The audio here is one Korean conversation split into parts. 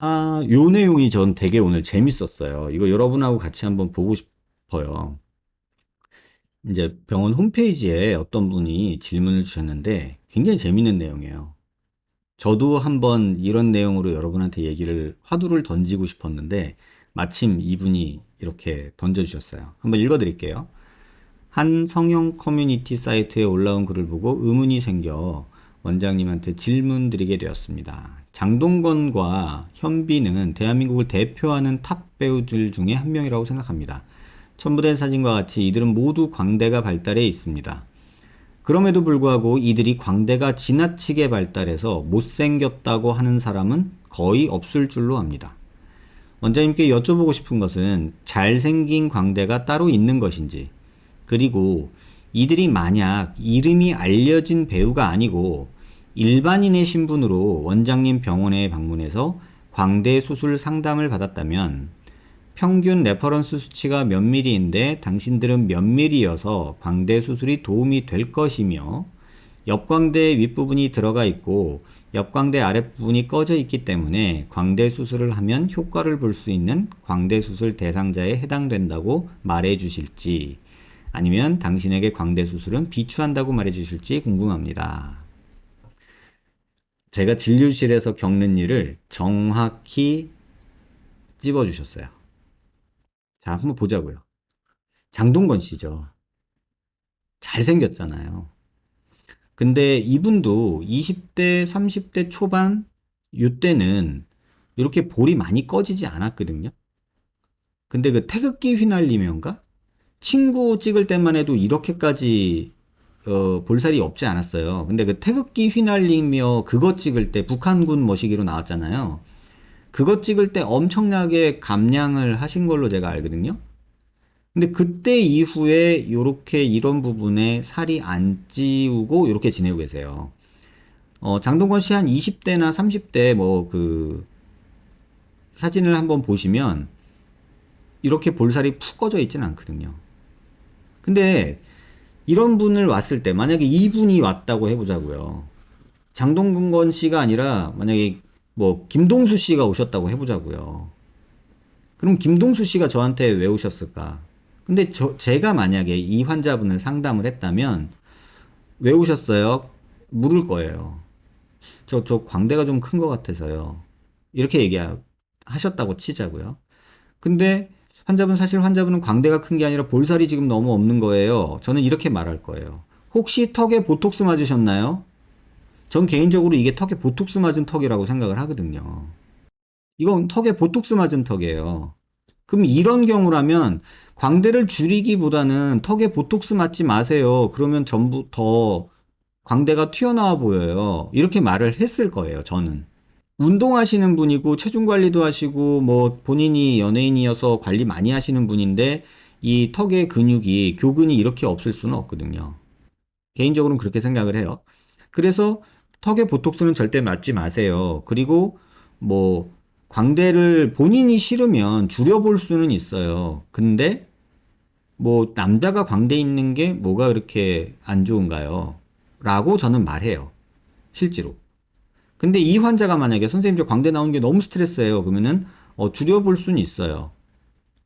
요 내용이 전 되게 오늘 재밌었어요. 이거 여러분하고 같이 한번 보고 싶어요. 이제 병원 홈페이지에 어떤 분이 질문을 주셨는데 굉장히 재밌는 내용이에요. 저도 한번 이런 내용으로 여러분한테 화두를 던지고 싶었는데 마침 이분이 이렇게 던져주셨어요. 한번 읽어드릴게요. 한 성형 커뮤니티 사이트에 올라온 글을 보고 의문이 생겨 원장님한테 질문 드리게 되었습니다. 장동건과 현빈은 대한민국을 대표하는 탑 배우들 중에 한 명이라고 생각합니다. 첨부된 사진과 같이 이들은 모두 광대가 발달해 있습니다. 그럼에도 불구하고 이들이 광대가 지나치게 발달해서 못생겼다고 하는 사람은 거의 없을 줄로 압니다. 원장님께 여쭤보고 싶은 것은 잘생긴 광대가 따로 있는 것인지, 그리고 이들이 만약 이름이 알려진 배우가 아니고 일반인의 신분으로 원장님 병원에 방문해서 광대 수술 상담을 받았다면 평균 레퍼런스 수치가 몇 밀리인데 당신들은 몇 밀리여서 광대 수술이 도움이 될 것이며 옆광대 윗부분이 들어가 있고 옆광대 아랫부분이 꺼져 있기 때문에 광대 수술을 하면 효과를 볼 수 있는 광대 수술 대상자에 해당된다고 말해 주실지, 아니면 당신에게 광대 수술은 비추한다고 말해 주실지 궁금합니다. 제가 진료실에서 겪는 일을 정확히 찝어 주셨어요. 자, 한번 보자고요. 장동건 씨죠. 잘생겼잖아요. 근데 이분도 20대, 30대 초반 요때는 이렇게 볼이 많이 꺼지지 않았거든요. 근데 그 태극기 휘날리면가 친구 찍을 때만 해도 이렇게까지 볼살이 없지 않았어요. 근데 그 태극기 휘날리며 그거 찍을 때 북한군 모시기로 나왔잖아요. 그거 찍을 때 엄청나게 감량을 하신 걸로 제가 알거든요. 근데 그때 이후에 요렇게 이런 부분에 살이 안 찌우고 요렇게 지내고 계세요. 장동건 씨 한 20대나 30대 뭐 그 사진을 한번 보시면 이렇게 볼살이 푹 꺼져 있지는 않거든요. 근데 이런 분을 왔을 때 만약에 이분이 왔다고 해보자고요. 장동건 씨가 아니라 만약에 뭐 김동수 씨가 오셨다고 해보자고요. 그럼 김동수 씨가 저한테 왜 오셨을까? 근데 제가 만약에 이 환자분을 상담을 했다면 왜 오셨어요? 물을 거예요. 저 광대가 좀 큰 것 같아서요. 이렇게 얘기하셨다고 치자고요. 근데 사실 환자분은 광대가 큰 게 아니라 볼살이 지금 너무 없는 거예요. 저는 이렇게 말할 거예요. 혹시 턱에 보톡스 맞으셨나요? 전 개인적으로 이게 턱에 보톡스 맞은 턱이라고 생각을 하거든요. 이건 턱에 보톡스 맞은 턱이에요. 그럼 이런 경우라면 광대를 줄이기보다는 턱에 보톡스 맞지 마세요. 그러면 전부 더 광대가 튀어나와 보여요. 이렇게 말을 했을 거예요, 저는. 운동하시는 분이고 체중 관리도 하시고 뭐 본인이 연예인이어서 관리 많이 하시는 분인데 이 턱의 근육이 교근이 이렇게 없을 수는 없거든요. 개인적으로는 그렇게 생각을 해요. 그래서 턱의 보톡스는 절대 맞지 마세요. 그리고 뭐 광대를 본인이 싫으면 줄여볼 수는 있어요. 근데 뭐 남자가 광대 있는 게 뭐가 그렇게 안 좋은가요? 라고 저는 말해요. 실제로. 근데 이 환자가 만약에 선생님 저 광대 나오는 게 너무 스트레스예요. 그러면은 줄여볼 수는 있어요.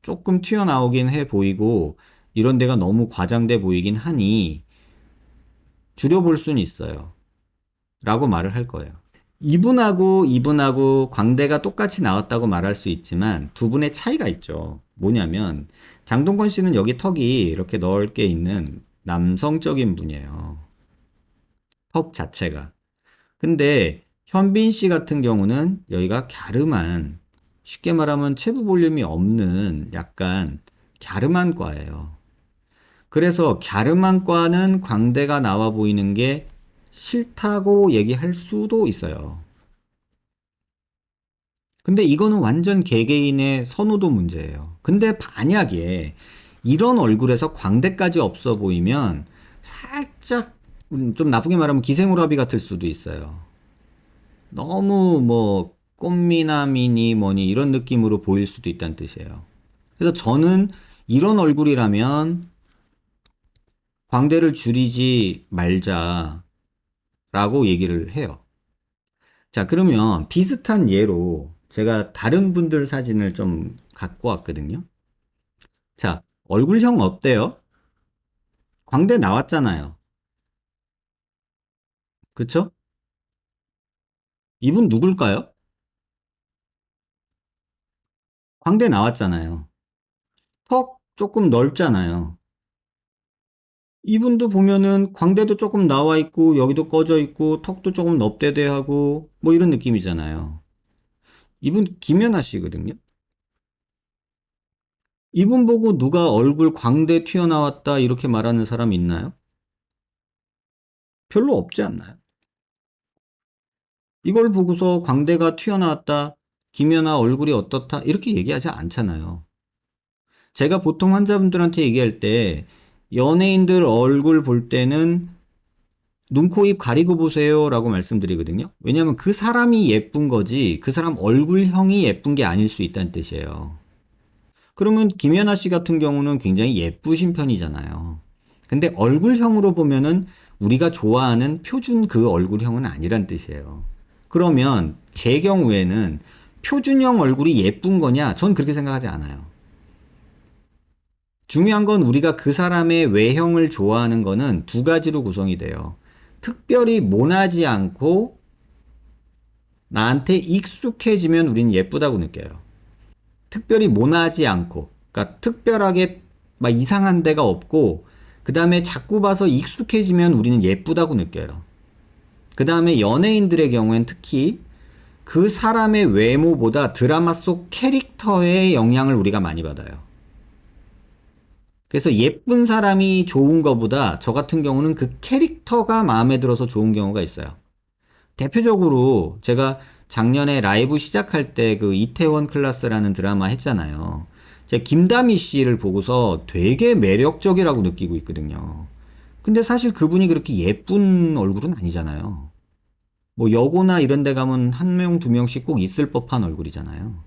조금 튀어나오긴 해 보이고 이런 데가 너무 과장돼 보이긴 하니 줄여볼 수는 있어요. 라고 말을 할 거예요. 이분하고 광대가 똑같이 나왔다고 말할 수 있지만 두 분의 차이가 있죠. 뭐냐면 장동건 씨는 여기 턱이 이렇게 넓게 있는 남성적인 분이에요. 턱 자체가. 근데 현빈 씨 같은 경우는 여기가 갸름한, 쉽게 말하면 체부 볼륨이 없는 약간 갸름한 과예요. 그래서 갸름한 과는 광대가 나와 보이는 게 싫다고 얘기할 수도 있어요. 근데 이거는 완전 개개인의 선호도 문제예요. 근데 만약에 이런 얼굴에서 광대까지 없어 보이면 살짝 좀 나쁘게 말하면 기생오라비 같을 수도 있어요. 너무 뭐 꽃미남이니 뭐니 이런 느낌으로 보일 수도 있다는 뜻이에요. 그래서 저는 이런 얼굴이라면 광대를 줄이지 말자라고 얘기를 해요. 자, 그러면 비슷한 예로 제가 다른 분들 사진을 좀 갖고 왔거든요. 자, 얼굴형 어때요? 광대 나왔잖아요. 그쵸? 이분 누굴까요? 광대 나왔잖아요. 턱 조금 넓잖아요. 이분도 보면은 광대도 조금 나와 있고 여기도 꺼져 있고 턱도 조금 넙대대하고 뭐 이런 느낌이잖아요. 이분 김연아 씨거든요. 이분 보고 누가 얼굴 광대 튀어나왔다 이렇게 말하는 사람 있나요? 별로 없지 않나요? 이걸 보고서 광대가 튀어나왔다, 김연아 얼굴이 어떻다 이렇게 얘기하지 않잖아요. 제가 보통 환자분들한테 얘기할 때 연예인들 얼굴 볼 때는 눈, 코, 입 가리고 보세요 라고 말씀드리거든요. 왜냐하면 그 사람이 예쁜 거지 그 사람 얼굴형이 예쁜 게 아닐 수 있다는 뜻이에요. 그러면 김연아 씨 같은 경우는 굉장히 예쁘신 편이잖아요. 근데 얼굴형으로 보면은 우리가 좋아하는 표준 그 얼굴형은 아니란 뜻이에요. 그러면 제 경우에는 표준형 얼굴이 예쁜 거냐? 전 그렇게 생각하지 않아요. 중요한 건 우리가 그 사람의 외형을 좋아하는 거는 두 가지로 구성이 돼요. 특별히 모나지 않고 나한테 익숙해지면 우린 예쁘다고 느껴요. 특별히 모나지 않고, 그러니까 특별하게 막 이상한 데가 없고, 그 다음에 자꾸 봐서 익숙해지면 우리는 예쁘다고 느껴요. 그 다음에 연예인들의 경우엔 특히 그 사람의 외모보다 드라마 속 캐릭터의 영향을 우리가 많이 받아요. 그래서 예쁜 사람이 좋은 것보다 저 같은 경우는 그 캐릭터가 마음에 들어서 좋은 경우가 있어요. 대표적으로 제가 작년에 라이브 시작할 때 그 이태원 클라스라는 드라마 했잖아요. 제가 김다미 씨를 보고서 되게 매력적이라고 느끼고 있거든요. 근데 사실 그분이 그렇게 예쁜 얼굴은 아니잖아요. 뭐 여고나 이런 데 가면 한 명, 두 명씩 꼭 있을 법한 얼굴이잖아요.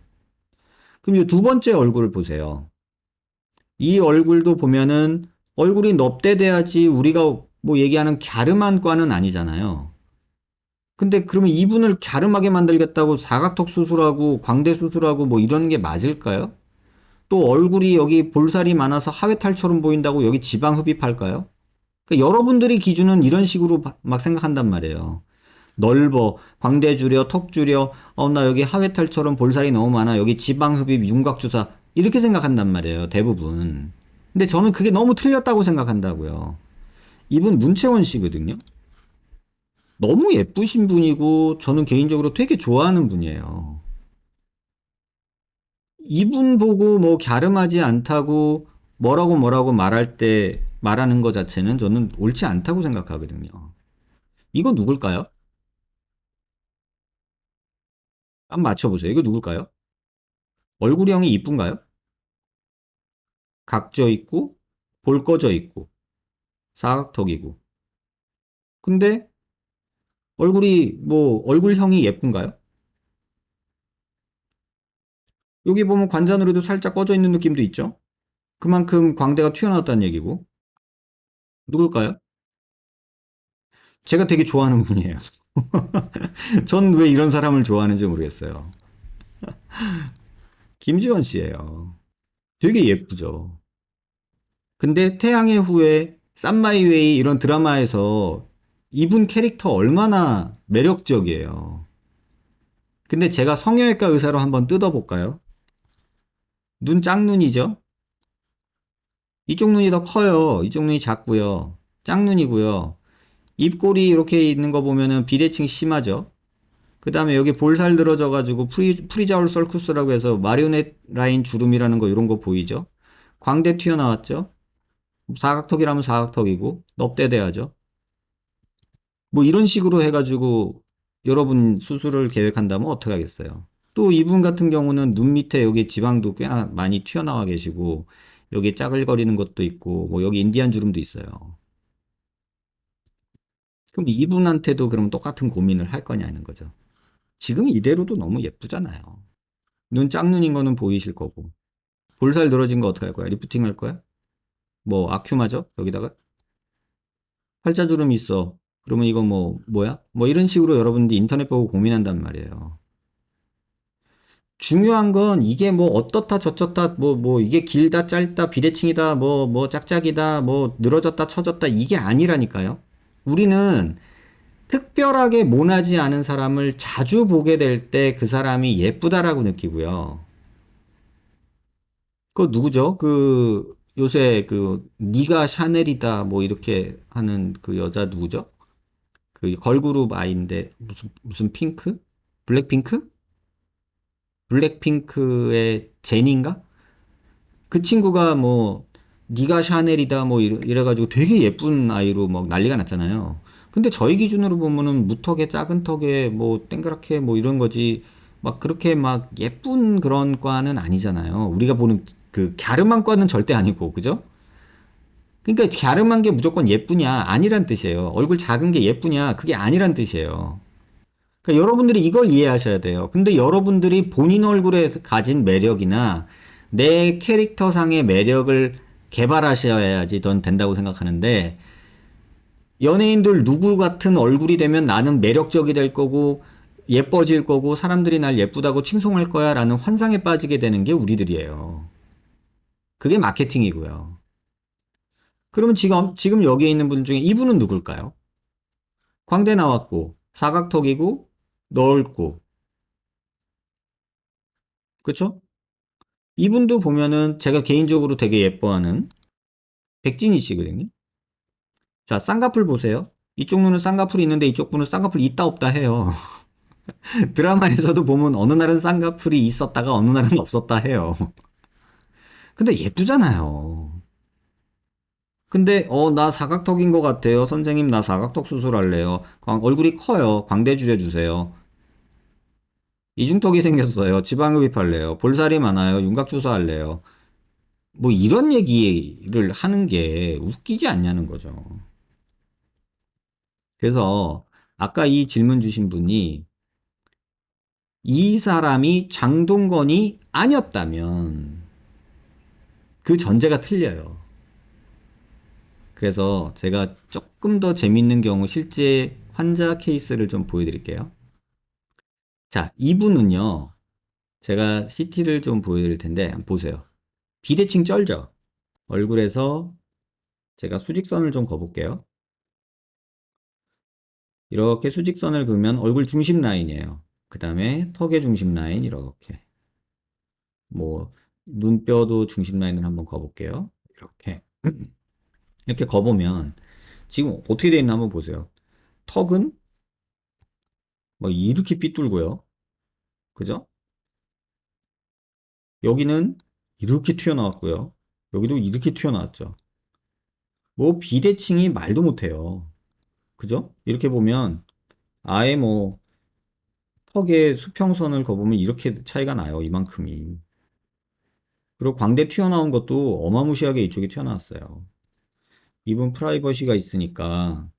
그럼 이 두 번째 얼굴을 보세요. 이 얼굴도 보면은 얼굴이 넙대대야지 우리가 뭐 얘기하는 갸름한 과는 아니잖아요. 근데 그러면 이분을 갸름하게 만들겠다고 사각턱 수술하고 광대 수술하고 뭐 이런 게 맞을까요? 또 얼굴이 여기 볼살이 많아서 하회탈처럼 보인다고 여기 지방 흡입할까요? 그러니까 여러분들이 기준은 이런 식으로 막 생각한단 말이에요. 넓어, 광대 줄여, 턱 줄여, 나 여기 하회탈처럼 볼살이 너무 많아, 여기 지방 흡입, 윤곽 주사 이렇게 생각한단 말이에요, 대부분. 근데 저는 그게 너무 틀렸다고 생각한다고요. 이분 문채원 씨거든요. 너무 예쁘신 분이고 저는 개인적으로 되게 좋아하는 분이에요. 이분 보고 뭐 갸름하지 않다고 뭐라고 뭐라고 말할 때 말하는 것 자체는 저는 옳지 않다고 생각하거든요. 이거 누굴까요? 한번 맞춰보세요. 이거 누굴까요? 얼굴형이 이쁜가요? 각져 있고 볼 꺼져 있고 사각턱이고. 근데 얼굴이 뭐 얼굴형이 예쁜가요? 여기 보면 관자놀이도 살짝 꺼져 있는 느낌도 있죠? 그만큼 광대가 튀어나왔다는 얘기고. 누굴까요? 제가 되게 좋아하는 분이에요. 전 왜 이런 사람을 좋아하는지 모르겠어요. 김지원 씨예요. 되게 예쁘죠. 근데 태양의 후예, 쌈마이웨이 이런 드라마에서 이분 캐릭터 얼마나 매력적이에요. 근데 제가 성형외과 의사로 한번 뜯어볼까요? 눈 짝눈이죠? 이쪽 눈이 더 커요. 이쪽 눈이 작고요. 짝눈이고요. 입꼬리 이렇게 있는 거 보면은 비대칭 심하죠? 그 다음에 여기 볼살 들어져가지고 프리자올 썰쿠스라고 해서 마리오넷 라인 주름이라는 거 이런 거 보이죠? 광대 튀어나왔죠? 사각턱이라면 사각턱이고 넙대대하죠. 뭐 이런 식으로 해가지고 여러분 수술을 계획한다면 어떻게 하겠어요? 또 이분 같은 경우는 눈 밑에 여기 지방도 꽤나 많이 튀어나와 계시고 여기 짜글거리는 것도 있고 뭐 여기 인디안 주름도 있어요. 그럼 이분한테도 그럼 똑같은 고민을 할 거냐는 거죠. 지금 이대로도 너무 예쁘잖아요. 눈 짝눈인 거는 보이실 거고 볼살 늘어진 거 어떻게 할 거야? 리프팅 할 거야? 뭐 아큐마죠? 여기다가 팔자주름이 있어. 그러면 이거 뭐 뭐야? 뭐 이런 식으로 여러분들이 인터넷 보고 고민한단 말이에요. 중요한 건 이게 뭐 어떻다 저쩌다 뭐 이게 길다 짧다 비대칭이다 뭐 짝짝이다 뭐 늘어졌다 처졌다 이게 아니라니까요. 우리는 특별하게 모나지 않은 사람을 자주 보게 될 때 그 사람이 예쁘다라고 느끼고요. 그 누구죠? 그 요새 그 니가 샤넬이다 뭐 이렇게 하는 그 여자 누구죠? 그 걸그룹 아이인데 무슨 핑크? 블랙핑크? 블랙핑크의 제니인가? 그 친구가 뭐 니가 샤넬이다 뭐 이래가지고 되게 예쁜 아이로 막 난리가 났잖아요. 근데 저희 기준으로 보면은 무턱에 작은 턱에 뭐 땡그랗게 뭐 이런 거지 막 그렇게 막 예쁜 그런 과는 아니잖아요. 우리가 보는 그 갸름한 과는 절대 아니고 그죠? 그러니까 갸름한 게 무조건 예쁘냐 아니란 뜻이에요. 얼굴 작은 게 예쁘냐 그게 아니란 뜻이에요. 그러니까 여러분들이 이걸 이해하셔야 돼요. 근데 여러분들이 본인 얼굴에 가진 매력이나 내 캐릭터상의 매력을 개발하셔야지 넌 된다고 생각하는데 연예인들 누구 같은 얼굴이 되면 나는 매력적이 될 거고 예뻐질 거고 사람들이 날 예쁘다고 칭송할 거야 라는 환상에 빠지게 되는 게 우리들이에요. 그게 마케팅이고요. 그러면 지금 여기에 있는 분 중에 이분은 누굴까요? 광대 나왔고 사각턱이고 넓고 그쵸? 이분도 보면은 제가 개인적으로 되게 예뻐하는 백진희 씨거든요. 자, 쌍꺼풀 보세요. 이쪽 눈은 쌍꺼풀이 있는데 이쪽 분은 쌍꺼풀 있다 없다 해요. 드라마에서도 보면 어느 날은 쌍꺼풀이 있었다가 어느 날은 없었다 해요. 근데 예쁘잖아요. 근데 나 사각턱인 것 같아요. 선생님 나 사각턱 수술할래요. 얼굴이 커요. 광대 줄여주세요. 이중턱이 생겼어요. 지방흡입할래요. 볼살이 많아요. 윤곽 주사할래요. 뭐 이런 얘기를 하는 게 웃기지 않냐는 거죠. 그래서 아까 이 질문 주신 분이 이 사람이 장동건이 아니었다면 그 전제가 틀려요. 그래서 제가 조금 더 재밌는 경우 실제 환자 케이스를 좀 보여드릴게요. 자, 이분은요. 제가 CT를 좀 보여드릴 텐데 한번 보세요. 비대칭 쩔죠? 얼굴에서 제가 수직선을 좀 그어볼게요. 이렇게 수직선을 그으면 얼굴 중심 라인이에요. 그 다음에 턱의 중심 라인 이렇게 뭐 눈뼈도 중심 라인을 한번 그어볼게요. 이렇게 이렇게 그어보면 지금 어떻게 되어 있나 한번 보세요. 턱은 뭐 이렇게 삐뚤고요. 그죠? 여기는 이렇게 튀어나왔고요. 여기도 이렇게 튀어나왔죠. 뭐 비대칭이 말도 못해요. 그죠? 이렇게 보면 아예 뭐 턱의 수평선을 그어보면 이렇게 차이가 나요. 이만큼이. 그리고 광대 튀어나온 것도 어마무시하게 이쪽에 튀어나왔어요. 이분 프라이버시가 있으니까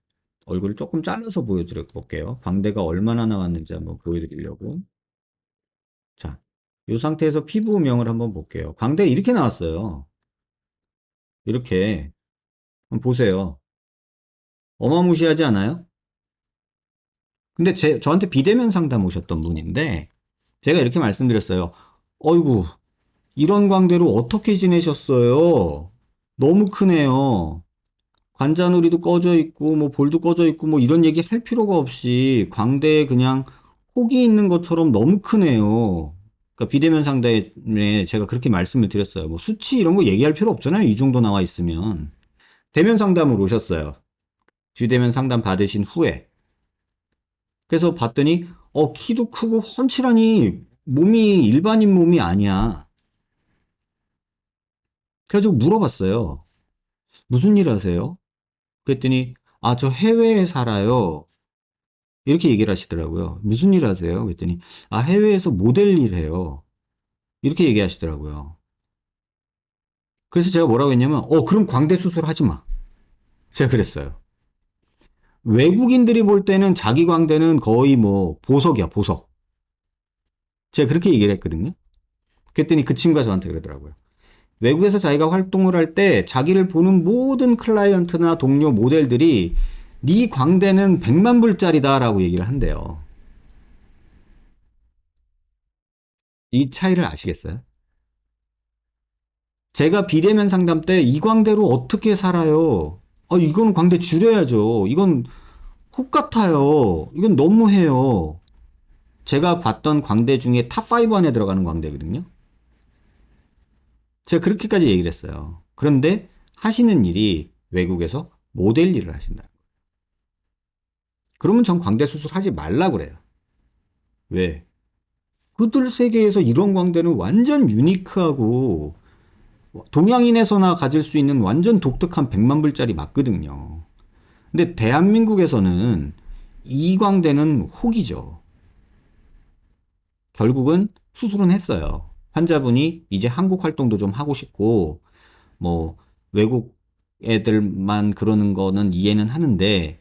얼굴을 조금 잘라서 보여드려 볼게요. 광대가 얼마나 나왔는지 한번 보여드리려고. 자, 이 상태에서 피부 음영을 한번 볼게요. 광대 이렇게 나왔어요. 이렇게. 한번 보세요. 어마무시하지 않아요? 근데 저한테 비대면 상담 오셨던 분인데, 제가 이렇게 말씀드렸어요. 어이구, 이런 광대로 어떻게 지내셨어요? 너무 크네요. 관자놀이도 꺼져 있고 뭐 볼도 꺼져 있고 뭐 이런 얘기 할 필요가 없이 광대에 그냥 혹이 있는 것처럼 너무 크네요. 그러니까 비대면 상담에 제가 그렇게 말씀을 드렸어요. 뭐 수치 이런 거 얘기할 필요 없잖아요. 이 정도 나와 있으면. 대면 상담으로 오셨어요. 비대면 상담 받으신 후에. 그래서 봤더니 키도 크고 훤칠하니 몸이 일반인 몸이 아니야. 그래가지고 물어봤어요. 무슨 일 하세요? 그랬더니 저 해외에 살아요. 이렇게 얘기를 하시더라고요. 무슨 일 하세요? 그랬더니 해외에서 모델 일 해요. 이렇게 얘기하시더라고요. 그래서 제가 뭐라고 했냐면 그럼 광대 수술 하지 마. 제가 그랬어요. 외국인들이 볼 때는 자기 광대는 거의 뭐 보석이야, 보석. 제가 그렇게 얘기를 했거든요. 그랬더니 그 친구가 저한테 그러더라고요. 외국에서 자기가 활동을 할 때 자기를 보는 모든 클라이언트나 동료 모델들이 네 광대는 100만 불짜리다라고 얘기를 한대요. 이 차이를 아시겠어요? 제가 비대면 상담 때 이 광대로 어떻게 살아요? 이건 광대 줄여야죠. 이건 혹 같아요. 이건 너무해요. 제가 봤던 광대 중에 탑5 안에 들어가는 광대거든요. 제가 그렇게까지 얘기를 했어요. 그런데 하시는 일이 외국에서 모델 일을 하신다. 그러면 전 광대 수술하지 말라 그래요. 왜? 그들 세계에서 이런 광대는 완전 유니크하고 동양인에서나 가질 수 있는 완전 독특한 100만 불짜리 맞거든요. 근데 대한민국에서는 이 광대는 혹이죠. 결국은 수술은 했어요. 환자분이 이제 한국 활동도 좀 하고 싶고, 뭐, 외국 애들만 그러는 거는 이해는 하는데,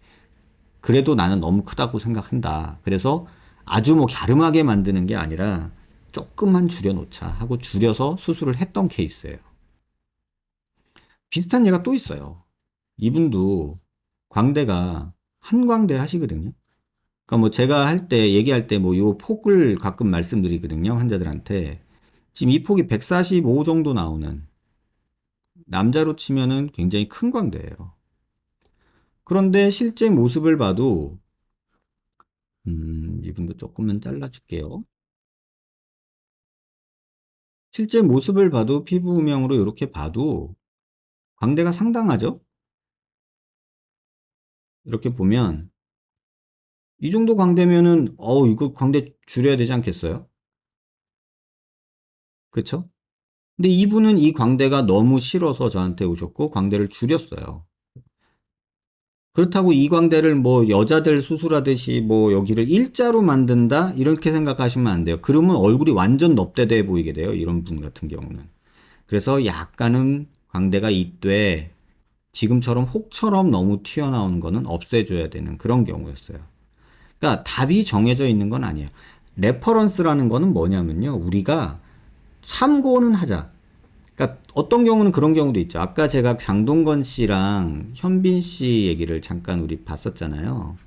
그래도 나는 너무 크다고 생각한다. 그래서 아주 뭐 갸름하게 만드는 게 아니라 조금만 줄여놓자 하고 줄여서 수술을 했던 케이스예요. 비슷한 예가 또 있어요. 이분도 광대가 한광대 하시거든요. 그러니까 뭐 제가 할 때 얘기할 때 뭐 요 폭을 가끔 말씀드리거든요. 환자들한테. 지금 이 폭이 145 정도 나오는 남자로 치면은 굉장히 큰 광대예요. 그런데 실제 모습을 봐도 이분도 조금만 잘라줄게요. 실제 모습을 봐도 피부음영으로 이렇게 봐도 광대가 상당하죠? 이렇게 보면 이 정도 광대면은 이거 광대 줄여야 되지 않겠어요? 그쵸? 근데 이분은 이 광대가 너무 싫어서 저한테 오셨고 광대를 줄였어요. 그렇다고 이 광대를 뭐 여자들 수술하듯이 뭐 여기를 일자로 만든다? 이렇게 생각하시면 안 돼요. 그러면 얼굴이 완전 넙대대 보이게 돼요. 이런 분 같은 경우는. 그래서 약간은 광대가 있되 지금처럼 혹처럼 너무 튀어나오는 거는 없애줘야 되는 그런 경우였어요. 그러니까 답이 정해져 있는 건 아니에요. 레퍼런스라는 거는 뭐냐면요. 우리가 참고는 하자. 그러니까 어떤 경우는 그런 경우도 있죠. 아까 제가 장동건 씨랑 현빈 씨 얘기를 잠깐 우리 봤었잖아요.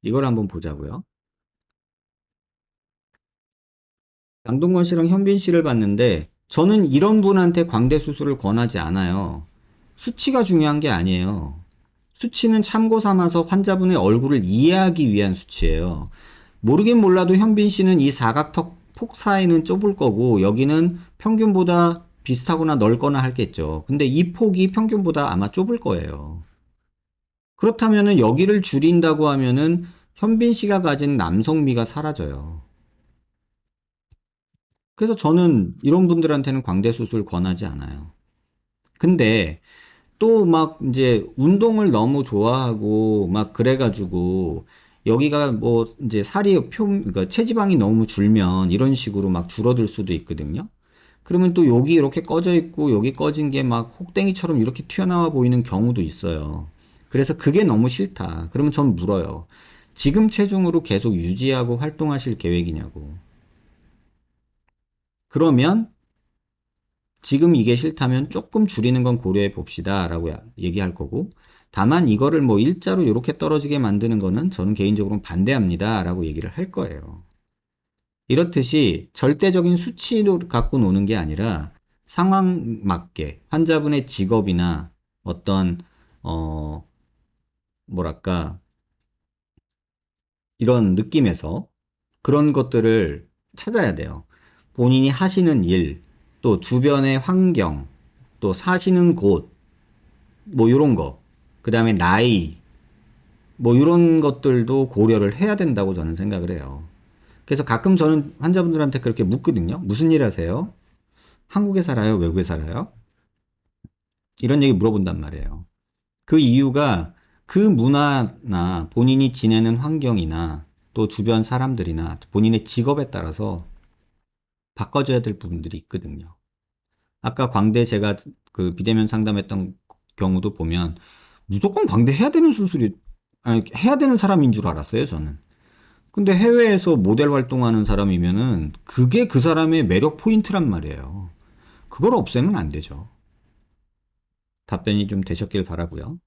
이걸 한번 보자고요. 장동건 씨랑 현빈 씨를 봤는데 저는 이런 분한테 광대 수술을 권하지 않아요. 수치가 중요한 게 아니에요. 수치는 참고 삼아서 환자분의 얼굴을 이해하기 위한 수치예요. 모르긴 몰라도 현빈 씨는 이 사각턱 폭 사이는 좁을 거고 여기는 평균보다 비슷하거나 넓거나 할겠죠. 근데 이 폭이 평균보다 아마 좁을 거예요. 그렇다면은 여기를 줄인다고 하면은 현빈 씨가 가진 남성미가 사라져요. 그래서 저는 이런 분들한테는 광대 수술 권하지 않아요. 근데 또 막 이제 운동을 너무 좋아하고 막 그래가지고 여기가 뭐 이제 살이 그러니까 체지방이 너무 줄면 이런 식으로 막 줄어들 수도 있거든요. 그러면 또 여기 이렇게 꺼져 있고 여기 꺼진 게 막 혹땡이처럼 이렇게 튀어나와 보이는 경우도 있어요. 그래서 그게 너무 싫다. 그러면 전 물어요. 지금 체중으로 계속 유지하고 활동하실 계획이냐고. 그러면 지금 이게 싫다면 조금 줄이는 건 고려해 봅시다 라고 얘기할 거고 다만 이거를 뭐 일자로 이렇게 떨어지게 만드는 거는 저는 개인적으로 반대합니다 라고 얘기를 할 거예요. 이렇듯이 절대적인 수치를 갖고 노는 게 아니라 상황 맞게 환자분의 직업이나 어떤 어 뭐랄까 이런 느낌에서 그런 것들을 찾아야 돼요. 본인이 하시는 일, 또 주변의 환경, 또 사시는 곳, 뭐 요런 거, 그 다음에 나이, 뭐 이런 것들도 고려를 해야 된다고 저는 생각을 해요. 그래서 가끔 저는 환자분들한테 그렇게 묻거든요. 무슨 일 하세요? 한국에 살아요? 외국에 살아요? 이런 얘기 물어본단 말이에요. 그 이유가 그 문화나 본인이 지내는 환경이나 또 주변 사람들이나 본인의 직업에 따라서 바꿔줘야 될 부분들이 있거든요. 아까 광대 제가 그 비대면 상담했던 경우도 보면 무조건 광대 해야 되는 수술이, 아니, 해야 되는 사람인 줄 알았어요, 저는. 근데 해외에서 모델 활동하는 사람이면은 그게 그 사람의 매력 포인트란 말이에요. 그걸 없애면 안 되죠. 답변이 좀 되셨길 바라고요.